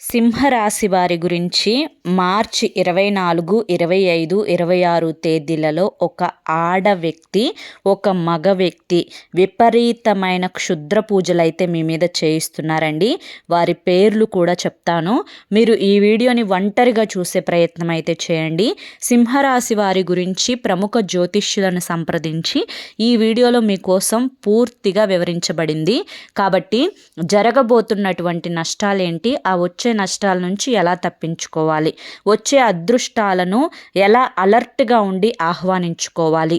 సింహరాశి వారి గురించి మార్చి 24, 25, 26 తేదీలలో ఒక ఆడ వ్యక్తి, ఒక మగ వ్యక్తి విపరీతమైన క్షుద్ర పూజలైతే మీ మీద చేయిస్తున్నారండి. వారి పేర్లు కూడా చెప్తాను. మీరు ఈ వీడియోని ఒంటరిగా చూసే ప్రయత్నం అయితే చేయండి. సింహరాశి వారి గురించి ప్రముఖ జ్యోతిష్యులను సంప్రదించి ఈ వీడియోలో మీకోసం పూర్తిగా వివరించబడింది. కాబట్టి జరగబోతున్నటువంటి నష్టాలేంటి, ఆ వచ్చే నష్టాల నుంచి ఎలా తప్పించుకోవాలి, వచ్చే అదృష్టాలను ఎలా అలర్ట్గా ఉండి ఆహ్వానించుకోవాలి,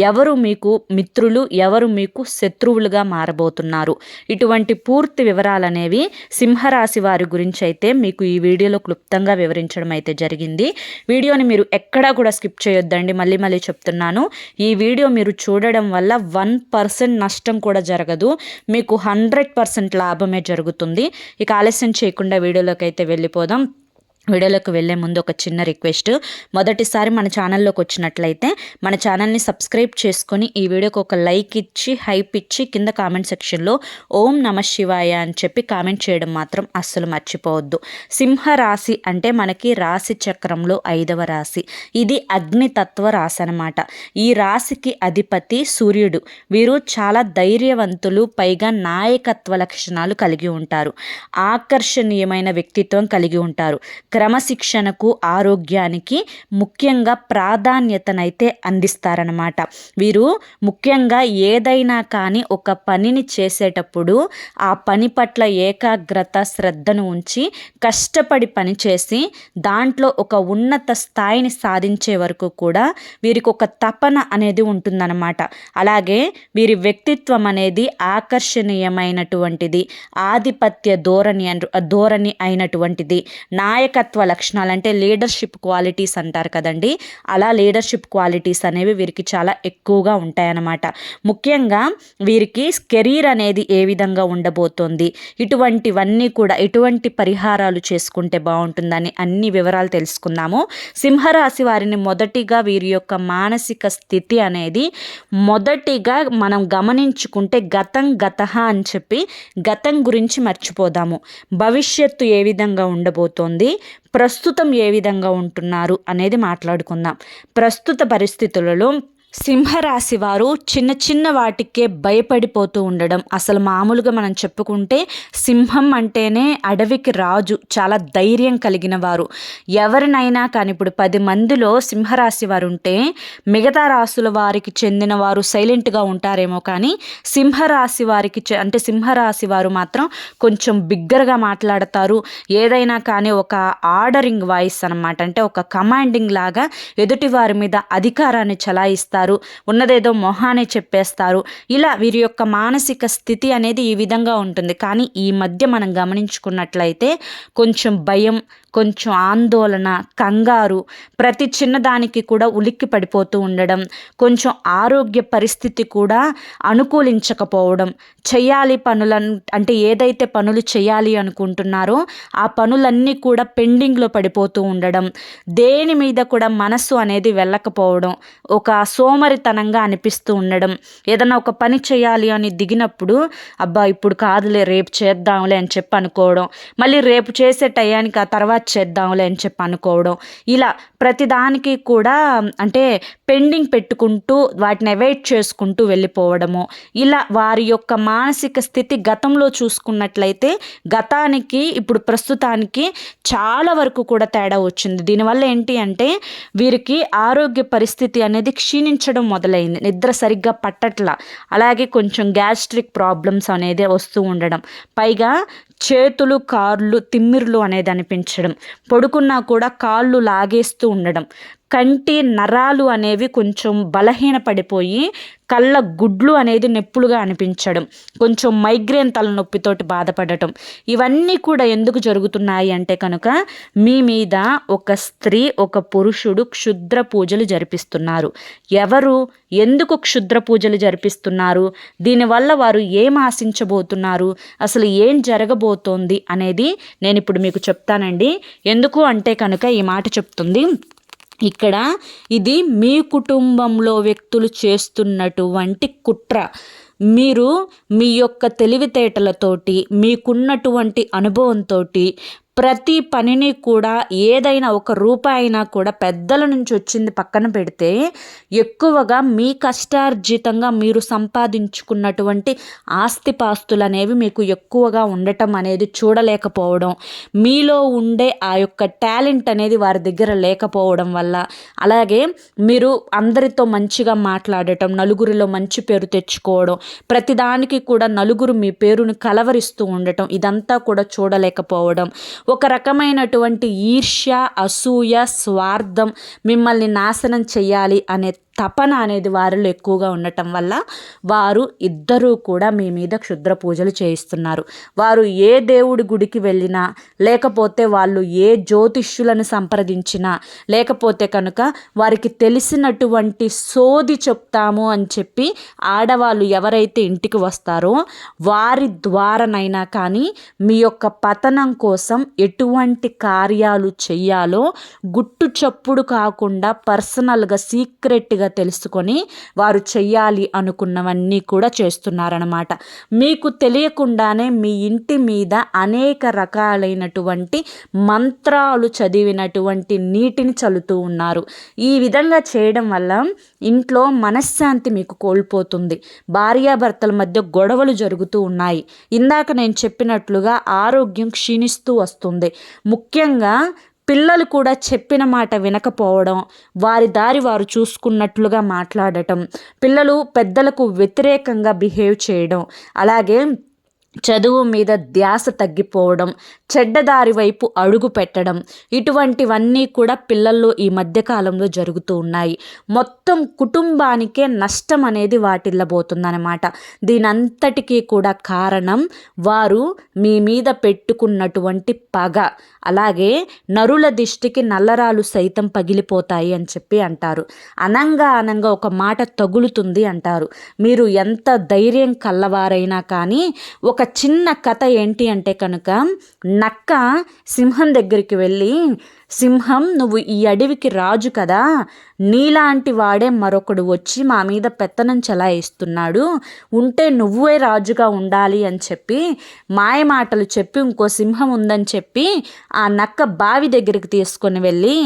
ఎవరు మీకు మిత్రులు, ఎవరు మీకు శత్రువులుగా మారబోతున్నారు, ఇటువంటి పూర్తి వివరాలనేవి సింహరాశి వారి గురించి అయితే మీకు ఈ వీడియోలో క్లుప్తంగా వివరించడం అయితే జరిగింది. వీడియోని మీరు ఎక్కడా కూడా స్కిప్ చేయొద్దండి. మళ్ళీ మళ్ళీ చెప్తున్నాను, ఈ వీడియో మీరు చూడడం వల్ల 1% నష్టం కూడా జరగదు, మీకు 100% లాభమే జరుగుతుంది. ఇక ఆలస్యం చేయకుండా వీడియోలోకి అయితే వెళ్ళిపోదాం. వీడియోలోకి వెళ్ళే ముందు ఒక చిన్న రిక్వెస్ట్, మొదటిసారి మన ఛానల్లోకి వచ్చినట్లయితే మన ఛానల్ని సబ్స్క్రైబ్ చేసుకొని ఈ వీడియోకి ఒక లైక్ ఇచ్చి హైప్ ఇచ్చి కింద కామెంట్ సెక్షన్లో ఓం నమ శివాయ అని చెప్పి కామెంట్ చేయడం మాత్రం అస్సలు మర్చిపోవద్దు. సింహరాశి అంటే మనకి రాశి చక్రంలో 5వ రాశి. ఇది అగ్నితత్వ రాశి అనమాట. ఈ రాశికి అధిపతి సూర్యుడు. వీరు చాలా ధైర్యవంతులు, పైగా నాయకత్వ లక్షణాలు కలిగి ఉంటారు. ఆకర్షణీయమైన వ్యక్తిత్వం కలిగి ఉంటారు. క్రమశిక్షణకు, ఆరోగ్యానికి ముఖ్యంగా ప్రాధాన్యతనైతే అందిస్తారనమాట. వీరు ముఖ్యంగా ఏదైనా కానీ ఒక పనిని చేసేటప్పుడు ఆ పని పట్ల ఏకాగ్రత, శ్రద్ధను ఉంచి కష్టపడి పనిచేసి దాంట్లో ఒక ఉన్నత స్థాయిని సాధించే వరకు కూడా వీరికి ఒక తపన అనేది ఉంటుందన్నమాట. అలాగే వీరి వ్యక్తిత్వం అనేది ఆకర్షణీయమైనటువంటిది, ఆధిపత్య ధోరణి అయినటువంటిది, నాయకత్వ లక్షణాలు అంటే లీడర్షిప్ క్వాలిటీస్ అంటారు కదండి, అలా లీడర్షిప్ క్వాలిటీస్ అనేవి వీరికి చాలా ఎక్కువగా ఉంటాయన్నమాట. ముఖ్యంగా వీరికి కెరీర్ అనేది ఏ విధంగా ఉండబోతోంది, ఇటువంటివన్నీ కూడా ఎటువంటి పరిహారాలు చేసుకుంటే బాగుంటుందని అన్ని వివరాలు తెలుసుకుందాము. సింహరాశి వారిని మొదటిగా వీరి యొక్క మానసిక స్థితి అనేది మొదటిగా మనం గమనించుకుంటే గతః అని చెప్పి గతం గురించి మర్చిపోదాము. భవిష్యత్తు ఏ విధంగా ఉండబోతోంది, ప్రస్తుతం ఏ విధంగా ఉంటున్నారు అనేది మాట్లాడుకుందాం. ప్రస్తుత పరిస్థితులలో సింహరాశి వారు చిన్న చిన్న వాటికే భయపడిపోతూ ఉండడం. అసలు మామూలుగా మనం చెప్పుకుంటే సింహం అంటేనే అడవికి రాజు, చాలా ధైర్యం కలిగిన వారు. ఎవరినైనా కానీ ఇప్పుడు 10 మందిలో సింహరాశి వారు ఉంటే మిగతా రాశుల వారికి చెందిన వారు సైలెంట్గా ఉంటారేమో, కానీ సింహరాశి వారికి అంటే సింహరాశి వారు మాత్రం కొంచెం బిగ్గరగా మాట్లాడతారు. ఏదైనా కానీ ఒక ఆర్డరింగ్ వాయిస్ అనమాట, అంటే ఒక కమాండింగ్ లాగా ఎదుటి వారి మీద అధికారాన్ని చలాయిస్తారు, ఉన్నదేదో మొహానే చెప్పేస్తారు. ఇలా వీరి యొక్క మానసిక స్థితి అనేది ఈ విధంగా ఉంటుంది. కానీ ఈ మధ్య మనం గమనించుకున్నట్లయితే కొంచెం భయం, కొంచెం ఆందోళన, కంగారు, ప్రతి చిన్నదానికి కూడా ఉలిక్కి పడిపోతూ ఉండడం, కొంచెం ఆరోగ్య పరిస్థితి కూడా అనుకూలించకపోవడం, చేయాలి పనులను అంటే ఏదైతే పనులు చేయాలి అనుకుంటున్నారో ఆ పనులన్నీ కూడా పెండింగ్లో పడిపోతూ ఉండడం, దేని మీద కూడా మనస్సు అనేది వెళ్ళకపోవడం, ఒక సోమరితనంగా అనిపిస్తూ ఉండడం, ఏదైనా ఒక పని చేయాలి అని దిగినప్పుడు అబ్బా ఇప్పుడు కాదులే రేపు చేద్దాంలే అని చెప్పి అనుకోవడం, మళ్ళీ రేపు చేసే టయానికి ఆ తర్వాత చేద్దాంలే అని చెప్పి అనుకోవడం, ఇలా ప్రతిదానికి కూడా అంటే పెండింగ్ పెట్టుకుంటూ వాటిని అవాయిడ్ చేసుకుంటూ వెళ్ళిపోవడము. ఇలా వారి యొక్క మానసిక స్థితి గతంలో చూసుకున్నట్లయితే గతానికి ఇప్పుడు ప్రస్తుతానికి చాలా వరకు కూడా తేడా వచ్చింది. దీనివల్ల ఏంటి అంటే వీరికి ఆరోగ్య పరిస్థితి అనేది క్షీణించడం మొదలైంది. నిద్ర సరిగ్గా పట్టట్ల, అలాగే కొంచెం గ్యాస్ట్రిక్ ప్రాబ్లమ్స్ అనేది వస్తూ ఉండడం, పైగా చేతులు, కాళ్ళు తిమ్మిర్లు అనేది అనిపించడం, పడుకున్నా కూడా కాళ్ళు లాగేస్తూ ఉండడం, కంటి నరాలు అనేవి కొంచెం బలహీనపడిపోయి కళ్ళ గుడ్లు అనేది నొప్పులుగా అనిపించడం, కొంచెం మైగ్రేన్ తలనొప్పితోటి బాధపడటం, ఇవన్నీ కూడా ఎందుకు జరుగుతున్నాయి అంటే కనుక మీ మీద ఒక స్త్రీ, ఒక పురుషుడు క్షుద్ర పూజలు జరిపిస్తున్నారు. ఎవరు, ఎందుకు క్షుద్ర పూజలు జరిపిస్తున్నారు, దీనివల్ల వారు ఏం ఆశించబోతున్నారు, అసలు ఏం జరగబోతోంది అనేది నేను ఇప్పుడు మీకు చెప్తానండి. ఎందుకు అంటే కనుక ఈ మాట చెప్తుంది, ఇక్కడ ఇది మీ కుటుంబంలో వ్యక్తులు చేస్తున్నటువంటి కుట్ర. మీరు మీ యొక్క తెలివితేటలతోటి, మీకున్నటువంటి అనుభవంతో ప్రతి పనిని కూడా ఏదైనా ఒక రూపాయి అయినా కూడా పెద్దల నుంచి వచ్చింది పక్కన పెడితే ఎక్కువగా మీ కష్టార్జితంగా మీరు సంపాదించుకున్నటువంటి ఆస్తిపాస్తులు అనేవి మీకు ఎక్కువగా ఉండటం అనేది చూడలేకపోవడం, మీలో ఉండే ఆ యొక్క టాలెంట్ అనేది వారి దగ్గర లేకపోవడం వల్ల, అలాగే మీరు అందరితో మంచిగా మాట్లాడటం, నలుగురిలో మంచి పేరు తెచ్చుకోవడం, ప్రతిదానికి కూడా నలుగురు మీ పేరుని కలవరిస్తూ ఉండటం, ఇదంతా కూడా చూడలేకపోవడం, ఒక రకమైనటువంటి ఈర్ష్య, అసూయ, స్వార్థం, మిమ్మల్ని నాశనం చేయాలి అనే తపన అనేది వారిలో ఎక్కువగా ఉండటం వల్ల వారు ఇద్దరూ కూడా మీ మీద క్షుద్ర పూజలు చేయిస్తున్నారు. వారు ఏ దేవుడి గుడికి వెళ్ళినా, లేకపోతే వాళ్ళు ఏ జ్యోతిష్యులను సంప్రదించినా, లేకపోతే కనుక వారికి తెలిసినటువంటి సోది చెప్తాము అని చెప్పి ఆడవాళ్ళు ఎవరైతే ఇంటికి వస్తారో వారి ద్వారానైనా కానీ మీ యొక్క పతనం కోసం ఎటువంటి కార్యాలు చెయ్యాలో గుట్టు చప్పుడు కాకుండా పర్సనల్గా సీక్రెట్గా తెలుసుకొని వారు చెయ్యాలి అనుకున్నవన్నీ కూడా చేస్తున్నారన్నమాట. మీకు తెలియకుండానే మీ ఇంటి మీద అనేక రకాలైనటువంటి మంత్రాలు చదివినటువంటి నీటిని చల్లుతూ ఉన్నారు. ఈ విధంగా చేయడం వల్ల ఇంట్లో మనశ్శాంతి మీకు కోల్పోతుంది. భార్యాభర్తల మధ్య గొడవలు జరుగుతూ ఉన్నాయి. ఇందాక నేను చెప్పినట్లుగా ఆరోగ్యం క్షీణిస్తూ వస్తుంది. ముఖ్యంగా పిల్లలు కూడా చెప్పిన మాట వినకపోవడం, వారి దారి వారు చూసుకున్నట్లుగా మాట్లాడటం, పిల్లలు పెద్దలకు వ్యతిరేకంగా బిహేవ్ చేయడం, అలాగే చదువు మీద ధ్యాస తగ్గిపోవడం, చెడ్డదారి వైపు అడుగు పెట్టడం, ఇటువంటివన్నీ కూడా పిల్లల్లో ఈ మధ్యకాలంలో జరుగుతూ ఉన్నాయి. మొత్తం కుటుంబానికే నష్టం అనేది వాటిల్లబోతుందన్నమాట. దీనంతటికీ కూడా కారణం వారు మీ మీద పెట్టుకున్నటువంటి పగ. అలాగే నరుల దిష్టికి నల్లరాలు సైతం పగిలిపోతాయి అని చెప్పి అంటారు. అనంగా ఒక మాట తగులుతుంది అంటారు. మీరు ఎంత ధైర్యం కల్లవారైనా కానీ ఒక చిన్న కథ ఏంటి అంటే కనుక, నక్క సింహం దగ్గరికి వెళ్ళి, సింహం నువ్వు ఈ అడవికి రాజు కదా, నీలాంటి వాడే మరొకడు వచ్చి మా మీద పెత్తనం చెలాయిస్తున్నాడు, ఉంటే నువ్వే రాజుగా ఉండాలి అని చెప్పి మాయ మాటలు చెప్పి ఇంకో సింహం ఉందని చెప్పి ఆ నక్క బావి దగ్గరికి తీసుకొని వెళ్ళి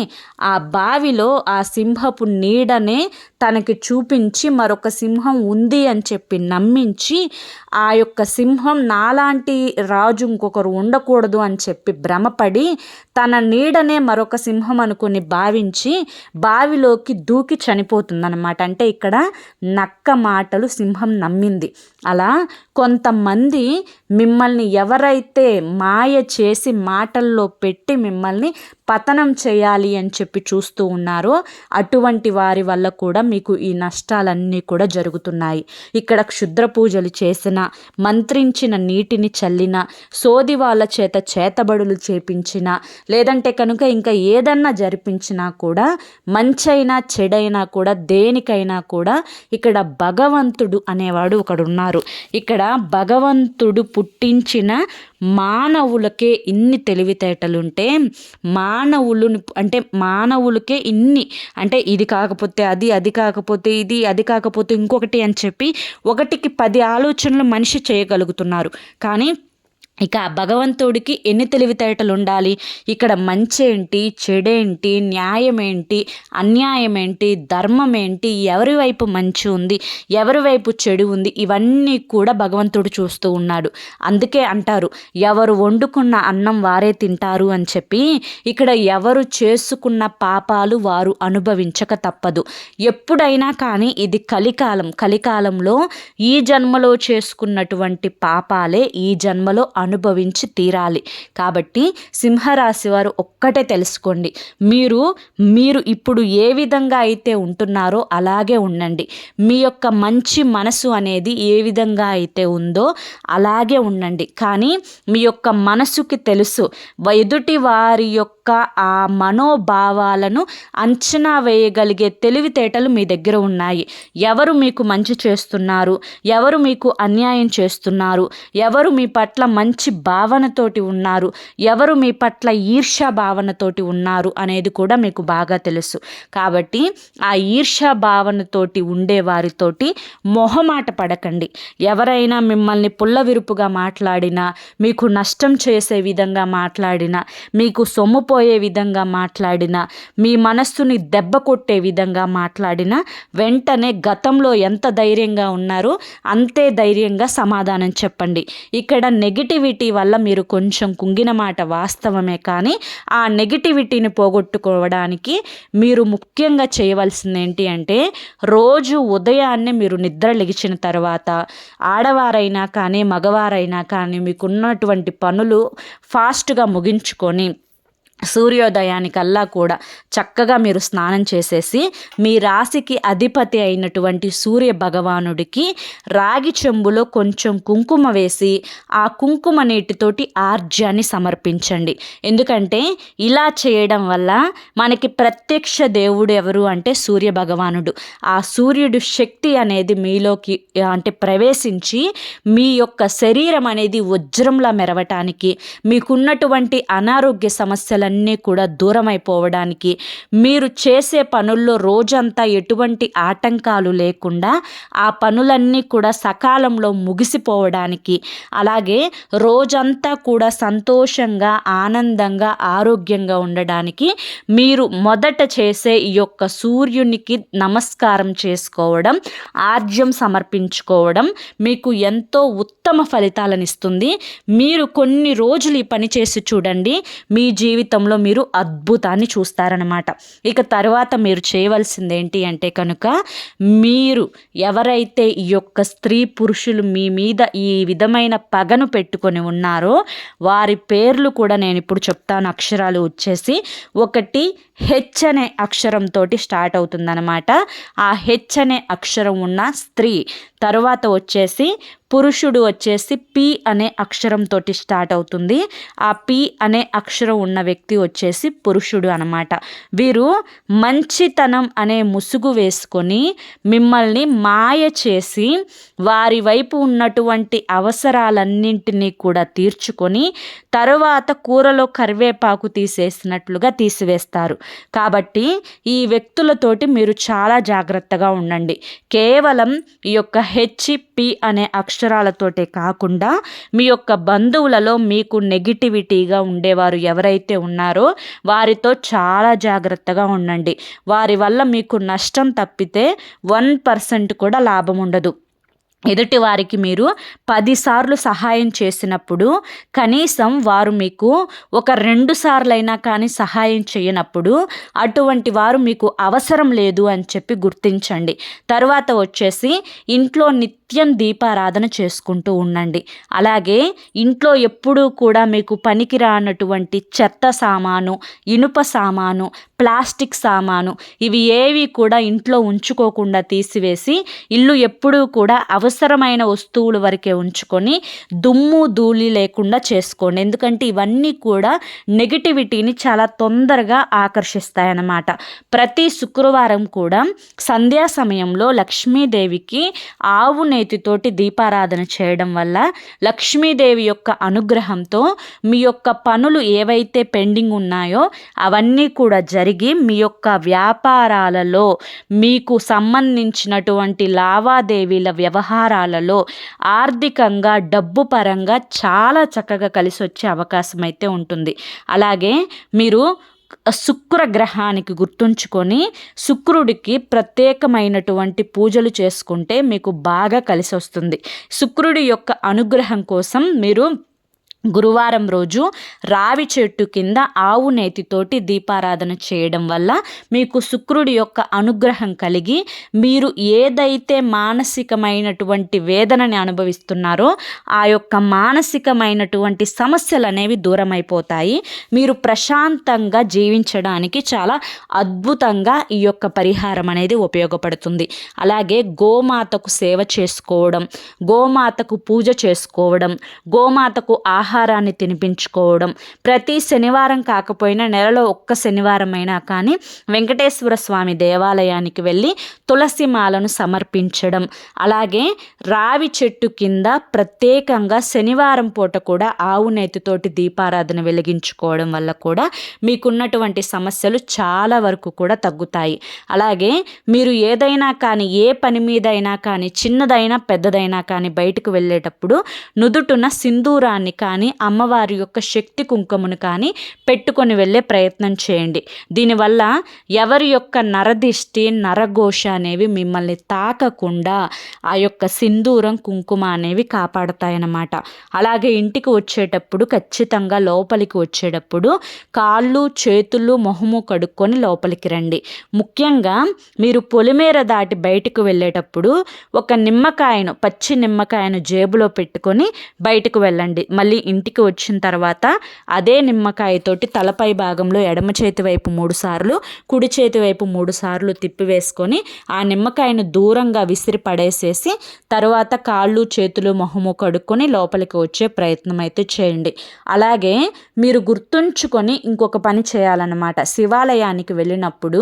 ఆ బావిలో ఆ సింహపు నీడనే తనకి చూపించి మరొక సింహం ఉంది అని చెప్పి నమ్మించి ఆ యొక్క సింహం నాలాంటి రాజు ఇంకొకరు ఉండకూడదు అని చెప్పి భ్రమపడి తన నీడనే మరొక సింహం అనుకుని భావించి బావిలోకి దూకి చనిపోతుందన్నమాట. అంటే ఇక్కడ నక్క మాటలు సింహం నమ్మింది. అలా కొంతమంది మిమ్మల్ని ఎవరైతే మాయ చేసి మాటల్లో పెట్టి మిమ్మల్ని పతనం చేయాలి అని చెప్పి చూస్తూ ఉన్నారో అటువంటి వారి వల్ల కూడా మీకు ఈ నష్టాలన్నీ కూడా జరుగుతున్నాయి. ఇక్కడ క్షుద్ర పూజలు చేసిన, మంత్రించిన నీటిని చల్లిన, సోది వాళ్ళ చేత చేతబడులు చేపించిన, లేదంటే కనుక ఇంకా ఏదన్నా జరిపించినా కూడా, మంచైనా చెడైనా కూడా, దేనికైనా కూడా ఇక్కడ భగవంతుడు అనేవాడు ఒకడున్నారు. ఇక్కడ భగవంతుడు పుట్టించిన మానవులకే ఇన్ని తెలివితేటలుంటే మానవులకే ఇన్ని, అంటే ఇది కాకపోతే అది, అది కాకపోతే ఇది, అది కాకపోతే ఇంకొకటి అని చెప్పి ఒకటికి 10 ఆలోచనలు మనిషి చేయగలుగుతున్నారు. కానీ ఇక భగవంతుడికి ఎన్ని తెలివితేటలు ఉండాలి? ఇక్కడ మంచేంటి, చెడేంటి, న్యాయమేంటి, అన్యాయమేంటి, ధర్మం ఏంటి, ఎవరి వైపు మంచి ఉంది, ఎవరి వైపు చెడు ఉంది, ఇవన్నీ కూడా భగవంతుడు చూస్తూ ఉన్నాడు. అందుకే అంటారు ఎవరు వండుకున్న అన్నం వారే తింటారు అని చెప్పి. ఇక్కడ ఎవరు చేసుకున్న పాపాలు వారు అనుభవించక తప్పదు. ఎప్పుడైనా కానీ ఇది కలికాలంలో ఈ జన్మలో చేసుకున్నటువంటి పాపాలే ఈ జన్మలో అనుభవించి తీరాలి. కాబట్టి సింహరాశి వారు ఒక్కటే తెలుసుకోండి, మీరు ఇప్పుడు ఏ విధంగా అయితే ఉంటున్నారో అలాగే ఉండండి. మీ యొక్క మంచి మనసు అనేది ఏ విధంగా అయితే ఉందో అలాగే ఉండండి. కానీ మీ యొక్క మనసుకి తెలుసు ఎదుటి వారి యొక్క ఆ మనోభావాలను అంచనా వేయగలిగే తెలివితేటలు మీ దగ్గర ఉన్నాయి. ఎవరు మీకు మంచి చేస్తున్నారు, ఎవరు మీకు అన్యాయం చేస్తున్నారు, ఎవరు మీ పట్ల మంచి భావనతోటి ఉన్నారు, ఎవరు మీ పట్ల ఈర్ష్య భావనతోటి ఉన్నారు అనేది కూడా మీకు బాగా తెలుసు. కాబట్టి ఆ ఈర్ష్య భావనతోటి ఉండే వారితోటి మొహమాట పడకండి. ఎవరైనా మిమ్మల్ని పుల్లవిరుపుగా మాట్లాడినా, మీకు నష్టం చేసే విధంగా మాట్లాడినా, మీకు సొమ్ము పోయే విధంగా మాట్లాడినా, మీ మనస్సుని దెబ్బ కొట్టే విధంగా మాట్లాడినా వెంటనే గతంలో ఎంత ధైర్యంగా ఉన్నారో అంతే ధైర్యంగా సమాధానం చెప్పండి. ఇక్కడ నెగిటివిటీ వల్ల మీరు కొంచెం కుంగిన మాట వాస్తవమే, కానీ ఆ నెగిటివిటీని పోగొట్టుకోవడానికి మీరు ముఖ్యంగా చేయవలసింది ఏంటి అంటే, రోజు ఉదయాన్నే మీరు నిద్ర లెగిచిన తర్వాత ఆడవారైనా కానీ మగవారైనా కానీ మీకున్నటువంటి పనులు ఫాస్ట్గా ముగించుకొని సూర్యోదయానికల్లా కూడా చక్కగా మీరు స్నానం చేసేసి మీ రాశికి అధిపతి అయినటువంటి సూర్య భగవానుడికి రాగి చెంబులో కొంచెం కుంకుమ వేసి ఆ కుంకుమ నీటితోటి ఆర్జ్యాన్ని సమర్పించండి. ఎందుకంటే ఇలా చేయడం వల్ల మనకి ప్రత్యక్ష దేవుడు ఎవరు అంటే సూర్య భగవానుడు. ఆ సూర్యుడు శక్తి అనేది మీలోకి అంటే ప్రవేశించి మీ యొక్క శరీరం అనేది వజ్రంలా మెరవటానికి, మీకున్నటువంటి అనారోగ్య సమస్యలన్నీ కూడా దూరం అయిపోవడానికి, మీరు చేసే పనుల్లో రోజంతా ఎటువంటి ఆటంకాలు లేకుండా ఆ పనులన్నీ కూడా సకాలంలో ముగిసిపోవడానికి, అలాగే రోజంతా కూడా సంతోషంగా ఆనందంగా ఆరోగ్యంగా ఉండడానికి మీరు మొదట చేసే ఈ యొక్క సూర్యునికి నమస్కారం చేసుకోవడం, ఆర్జ్యం సమర్పించుకోవడం మీకు ఎంతో ఉత్తమ ఫలితాలను ఇస్తుంది. మీరు కొన్ని రోజులు ఈ పని చేసి చూడండి, మీ జీవితంలో మీరు అద్భుతాన్ని చూస్తారనమాట. ఇక తర్వాత మీరు చేయవలసింది ఏంటి అంటే కనుక, మీరు ఎవరైతే ఈ యొక్క స్త్రీ పురుషులు మీ మీద ఈ విధమైన పగను పెట్టుకొని ఉన్నారో వారి పేర్లు కూడా నేను ఇప్పుడు చెప్తాను. అక్షరాలు వచ్చేసి ఒకటి హెచ్ అనే అక్షరంతో స్టార్ట్ అవుతుందన్నమాట. ఆ హెచ్ అనే అక్షరం ఉన్న స్త్రీ, తర్వాత వచ్చేసి పురుషుడు వచ్చేసి పి అనే అక్షరంతో స్టార్ట్ అవుతుంది. ఆ పి అనే అక్షరం ఉన్న వ్యక్తి వచ్చేసి పురుషుడు అనమాట. వీరు మంచితనం అనే ముసుగు వేసుకొని మిమ్మల్ని మాయ చేసి వారి వైపు ఉన్నటువంటి అవసరాలన్నింటినీ కూడా తీర్చుకొని తరువాత కూరలో కరివేపాకు తీసేసినట్లుగా తీసివేస్తారు. కాబట్టి ఈ వ్యక్తులతోటి మీరు చాలా జాగ్రత్తగా ఉండండి. కేవలం ఈ యొక్క హెచ్పి అనే అక్షరాలతోటే కాకుండా మీ యొక్క బంధువులలో మీకు నెగిటివిటీగా ఉండేవారు ఎవరైతే ఉన్నారో వారితో చాలా జాగ్రత్తగా ఉండండి. వారి వల్ల మీకు నష్టం తప్పితే 1% కూడా లాభం ఉండదు. ఎదుటి వారికి మీరు 10 సార్లు సహాయం చేసినప్పుడు కనీసం వారు మీకు ఒక 2 సార్లైనా కానీ సహాయం చేయనప్పుడు అటువంటి వారు మీకు అవసరం లేదు అని చెప్పి గుర్తించండి. తర్వాత వచ్చేసి ఇంట్లో నిత్యం దీపారాధన చేసుకుంటూ ఉండండి. అలాగే ఇంట్లో ఎప్పుడూ కూడా మీకు పనికిరానటువంటి చెత్త సామాను, ఇనుప సామాను, ప్లాస్టిక్ సామాను ఇవి ఏవి కూడా ఇంట్లో ఉంచుకోకుండా తీసివేసి ఇల్లు ఎప్పుడూ కూడా అవసరమైన వస్తువుల వరకే ఉంచుకొని దుమ్ము ధూళి లేకుండా చేసుకోండి. ఎందుకంటే ఇవన్నీ కూడా నెగిటివిటీని చాలా తొందరగా ఆకర్షిస్తాయన్నమాట. ప్రతి శుక్రవారం కూడా సంధ్యా సమయంలో లక్ష్మీదేవికి ఆవు నేతితోటి దీపారాధన చేయడం వల్ల లక్ష్మీదేవి యొక్క అనుగ్రహంతో మీ యొక్క పనులు ఏవైతే పెండింగ్ ఉన్నాయో అవన్నీ కూడా జరిగి మీ యొక్క వ్యాపారాలలో మీకు సంబంధించినటువంటి లావాదేవీల వ్యవహారాలలో ఆర్థికంగా డబ్బు పరంగా చాలా చక్కగా కలిసి వచ్చే అవకాశం అయితే ఉంటుంది. అలాగే మీరు శుక్రగ్రహానికి గుర్తుంచుకొని శుక్రుడికి ప్రత్యేకమైనటువంటి పూజలు చేసుకుంటే మీకు బాగా కలిసి వస్తుంది. శుక్రుడి యొక్క అనుగ్రహం కోసం మీరు గురువారం రోజు రావి చెట్టు కింద ఆవు నేతితోటి దీపారాధన చేయడం వల్ల మీకు శుక్రుడి యొక్క అనుగ్రహం కలిగి మీరు ఏదైతే మానసికమైనటువంటి వేదనని అనుభవిస్తున్నారో ఆ యొక్క మానసికమైనటువంటి సమస్యలు అనేవి దూరం అయిపోతాయి. మీరు ప్రశాంతంగా జీవించడానికి చాలా అద్భుతంగా ఈ యొక్క పరిహారం అనేది ఉపయోగపడుతుంది. అలాగే గోమాతకు సేవ చేసుకోవడం, గోమాతకు పూజ చేసుకోవడం, గోమాతకు ఆహారం ఆహారాన్ని తినిపించుకోవడం, ప్రతి శనివారం కాకపోయినా నెలలో ఒక్క శనివారం అయినా కానీ వెంకటేశ్వర స్వామి దేవాలయానికి వెళ్ళి తులసి మాలను సమర్పించడం, అలాగే రావి చెట్టు కింద ప్రత్యేకంగా శనివారం పూట కూడా ఆవు నేతితోటి దీపారాధన వెలిగించుకోవడం వల్ల కూడా మీకున్నటువంటి సమస్యలు చాలా వరకు కూడా తగ్గుతాయి. అలాగే మీరు ఏదైనా కానీ ఏ పని మీదైనా కానీ చిన్నదైనా పెద్దదైనా కానీ బయటకు వెళ్ళేటప్పుడు నుదుటున సింధూరాన్ని కానీ అమ్మవారి యొక్క శక్తి కుంకుమను కానీ పెట్టుకొని వెళ్ళే ప్రయత్నం చేయండి. దీనివల్ల ఎవరి యొక్క నరదిష్టి నరఘోష అనేవి మిమ్మల్ని తాకకుండా ఆ యొక్క సింధూరం కుంకుమ అనేవి కాపాడతాయన్నమాట. అలాగే ఇంటికి వచ్చేటప్పుడు ఖచ్చితంగా లోపలికి వచ్చేటప్పుడు కాళ్ళు చేతులు మొహము కడుక్కొని లోపలికి రండి. ముఖ్యంగా మీరు పొలిమేర దాటి బయటకు వెళ్ళేటప్పుడు ఒక నిమ్మకాయను పచ్చి నిమ్మకాయను జేబులో పెట్టుకొని బయటకు వెళ్ళండి. మళ్ళీ ఇంటికి వచ్చిన తర్వాత అదే నిమ్మకాయతోటి తలపై భాగంలో ఎడమ చేతి వైపు 3 సార్లు కుడి చేతి వైపు 3 సార్లు తిప్పివేసుకొని ఆ నిమ్మకాయను దూరంగా విసిరి పడేసేసి తర్వాత కాళ్ళు చేతులు మొహము కడుక్కొని లోపలికి వచ్చే ప్రయత్నం అయితే చేయండి. అలాగే మీరు గుర్తుంచుకొని ఇంకొక పని చేయాలన్నమాట. శివాలయానికి వెళ్ళినప్పుడు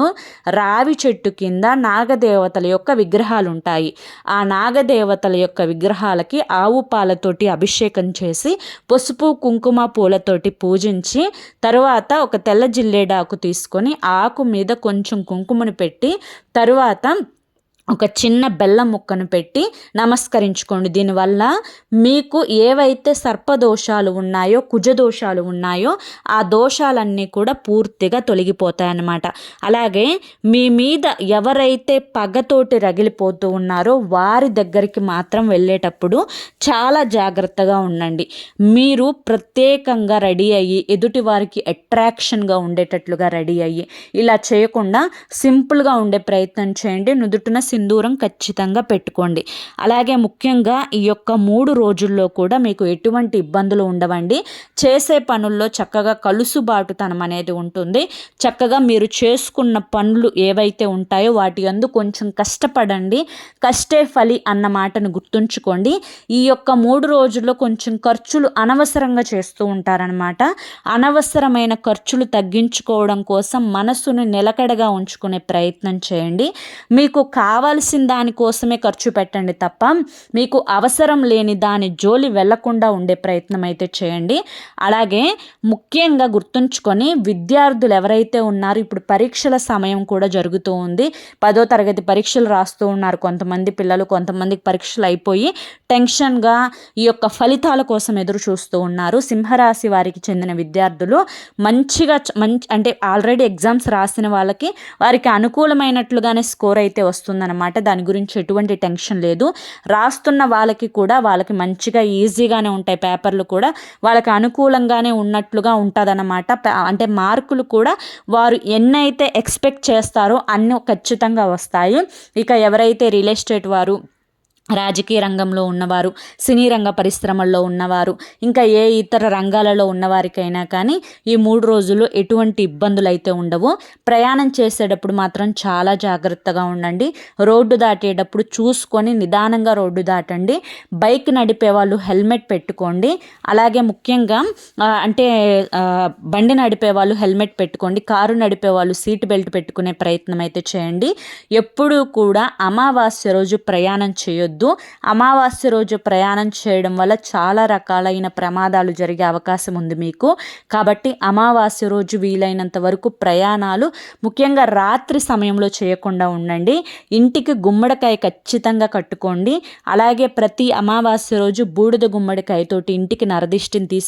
రావి చెట్టు కింద నాగదేవతల యొక్క విగ్రహాలు ఉంటాయి. ఆ నాగదేవతల యొక్క విగ్రహాలకి ఆవు పాలతోటి అభిషేకం చేసి పసుపు కుంకుమ పూలతోటి పూజించి తరువాత ఒక తెల్ల జిల్లేడాకు తీసుకొని ఆకు మీద కొంచెం కుంకుమను పెట్టి తరువాత ఒక చిన్న బెల్లం ముక్కను పెట్టి నమస్కరించుకోండి. దీనివల్ల మీకు ఏవైతే సర్పదోషాలు ఉన్నాయో కుజదోషాలు ఉన్నాయో ఆ దోషాలన్నీ కూడా పూర్తిగా తొలగిపోతాయన్నమాట. అలాగే మీ మీద ఎవరైతే పగతోటి రగిలిపోతూ ఉన్నారో వారి దగ్గరికి మాత్రం వెళ్ళేటప్పుడు చాలా జాగ్రత్తగా ఉండండి. మీరు ప్రత్యేకంగా రెడీ అయ్యి ఎదుటి వారికి అట్రాక్షన్గా ఉండేటట్లుగా రెడీ అయ్యి ఇలా చేయకుండా సింపుల్గా ఉండే ప్రయత్నం చేయండి. నుదుటిన సింధూరం ఖచ్చితంగా పెట్టుకోండి. అలాగే ముఖ్యంగా ఈ యొక్క 3 రోజుల్లో కూడా మీకు ఎటువంటి ఇబ్బందులు ఉండవండి. చేసే పనుల్లో చక్కగా కలుసుబాటుతనం అనేది ఉంటుంది. చక్కగా మీరు చేసుకున్న పనులు ఏవైతే ఉంటాయో వాటి యందు కొంచెం కష్టపడండి. కష్టే ఫలి అన్న మాటను గుర్తుంచుకోండి. ఈ యొక్క 3 రోజుల్లో కొంచెం ఖర్చులు అనవసరంగా చేస్తూ ఉంటారనమాట. అనవసరమైన ఖర్చులు తగ్గించుకోవడం కోసం మనసును నిలకడగా ఉంచుకునే ప్రయత్నం చేయండి. మీకు కావాల్సిన దానికోసమే ఖర్చు పెట్టండి తప్ప మీకు అవసరం లేని దాని జోలి వెళ్లకుండా ఉండే ప్రయత్నం అయితే చేయండి. అలాగే ముఖ్యంగా గుర్తుంచుకొని విద్యార్థులు ఎవరైతే ఉన్నారో ఇప్పుడు పరీక్షల సమయం కూడా జరుగుతూ ఉంది. 10వ తరగతి పరీక్షలు రాస్తూ ఉన్నారు కొంతమంది పిల్లలు. కొంతమందికి పరీక్షలు అయిపోయి టెన్షన్గా ఈ యొక్క ఫలితాల కోసం ఎదురు చూస్తూ ఉన్నారు. సింహరాశి వారికి చెందిన విద్యార్థులు అంటే ఆల్రెడీ ఎగ్జామ్స్ రాసిన వారికి అనుకూలమైనట్లుగానే స్కోర్ అయితే వస్తుందన్నమాట. దాని గురించి ఎటువంటి టెన్షన్ లేదు. రాస్తున్న వాళ్ళకి మంచిగా ఈజీగానే ఉంటాయి. పేపర్లు కూడా వాళ్ళకి అనుకూలంగానే ఉన్నట్లుగా ఉంటుందన్నమాట. అంటే మార్కులు కూడా వారు ఎన్నైతే ఎక్స్పెక్ట్ చేస్తారో అన్నీ ఖచ్చితంగా వస్తాయి. ఇక ఎవరైతే రియల్ ఎస్టేట్ వారు, రాజకీయ రంగంలో ఉన్నవారు, సినీ రంగ పరిశ్రమల్లో ఉన్నవారు, ఇంకా ఏ ఇతర రంగాలలో ఉన్నవారికైనా కానీ ఈ 3 రోజులు ఎటువంటి ఇబ్బందులు అయితే ఉండవు. ప్రయాణం చేసేటప్పుడు మాత్రం చాలా జాగ్రత్తగా ఉండండి. రోడ్డు దాటేటప్పుడు చూసుకొని నిదానంగా రోడ్డు దాటండి. బైక్ నడిపే వాళ్ళు హెల్మెట్ పెట్టుకోండి. అలాగే ముఖ్యంగా బండి నడిపే వాళ్ళు హెల్మెట్ పెట్టుకోండి. కారు నడిపే వాళ్ళు సీట్ బెల్ట్ పెట్టుకునే ప్రయత్నం అయితే చేయండి. ఎప్పుడూ కూడా అమావాస్య రోజు ప్రయాణం చేయొద్దు. అమావాస్య రోజు ప్రయాణం చేయడం వల్ల చాలా రకాలైన ప్రమాదాలు జరిగే అవకాశం ఉంది మీకు. కాబట్టి అమావాస్య రోజు వీలైనంత వరకు ప్రయాణాలు ముఖ్యంగా రాత్రి సమయంలో చేయకుండా ఉండండి. ఇంటికి గుమ్మడికాయ ఖచ్చితంగా కట్టుకోండి. అలాగే ప్రతి అమావాస్య రోజు బూడిద గుమ్మడికాయతోటి ఇంటికి నరదిష్టిని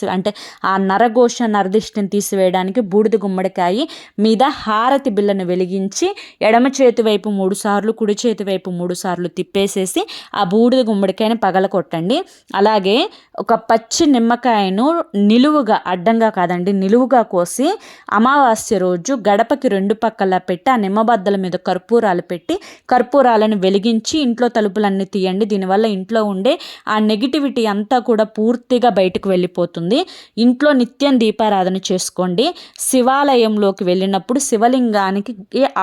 ఆ నరదిష్టిని తీసివేయడానికి బూడిద గుమ్మడికాయ మీద హారతి బిళ్ళను వెలిగించి ఎడమ చేతి వైపు 3 సార్లు కుడి చేతి వైపు 3 సార్లు తిప్పేసేసి ఆ బూడిద గుమ్మడికాయని పగలకొట్టండి. అలాగే ఒక పచ్చి నిమ్మకాయను అడ్డంగా కాదండి నిలువుగా కోసి అమావాస్య రోజు గడపకి 2 పక్కలా పెట్టి ఆ నిమ్మబద్దల మీద కర్పూరాలు పెట్టి కర్పూరాలను వెలిగించి ఇంట్లో తలుపులన్నీ తీయండి. దీనివల్ల ఇంట్లో ఉండే ఆ నెగిటివిటీ అంతా కూడా పూర్తిగా బయటకు వెళ్ళిపోతుంది. ఇంట్లో నిత్యం దీపారాధన చేసుకోండి. శివాలయంలోకి వెళ్ళినప్పుడు శివలింగానికి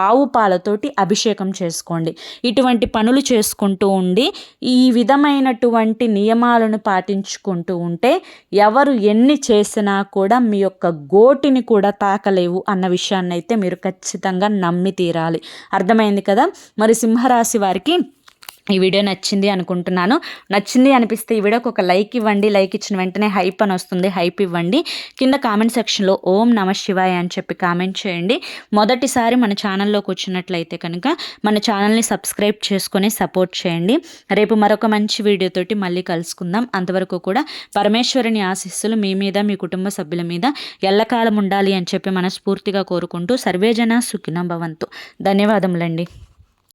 ఆవు పాలతోటి అభిషేకం చేసుకోండి. ఇటువంటి పనులు చేసుకుంటూ ఉండి ఈ విధమైనటువంటి నియమాలను పాటించుకుంటూ ఉంటే ఎవరు ఎన్ని చేసినా కూడా మీ యొక్క గోటిని కూడా తాకలేవు అన్న విషయాన్ని అయితే మీరు ఖచ్చితంగా నమ్మి తీరాలి. అర్థమైంది కదా. మరి సింహరాశి వారికి ఈ వీడియో నచ్చింది అనుకుంటున్నాను. నచ్చింది అనిపిస్తే ఈ వీడియోకి ఒక లైక్ ఇవ్వండి. లైక్ ఇచ్చిన వెంటనే హైప్ అని వస్తుంది, హైప్ ఇవ్వండి. కింద కామెంట్ సెక్షన్లో ఓం నమ శివాయ అని చెప్పి కామెంట్ చేయండి. మొదటిసారి మన ఛానల్లోకి వచ్చినట్లయితే కనుక మన ఛానల్ని సబ్స్క్రైబ్ చేసుకొని సపోర్ట్ చేయండి. రేపు మరొక మంచి వీడియోతోటి మళ్ళీ కలుసుకుందాం. అంతవరకు కూడా పరమేశ్వరుని ఆశీస్సులు మీ మీద, మీ కుటుంబ సభ్యుల మీద ఎల్లకాలం ఉండాలి అని చెప్పి మనస్ఫూర్తిగా కోరుకుంటూ సర్వేజన సుఖినో భవంతు. ధన్యవాదములండి.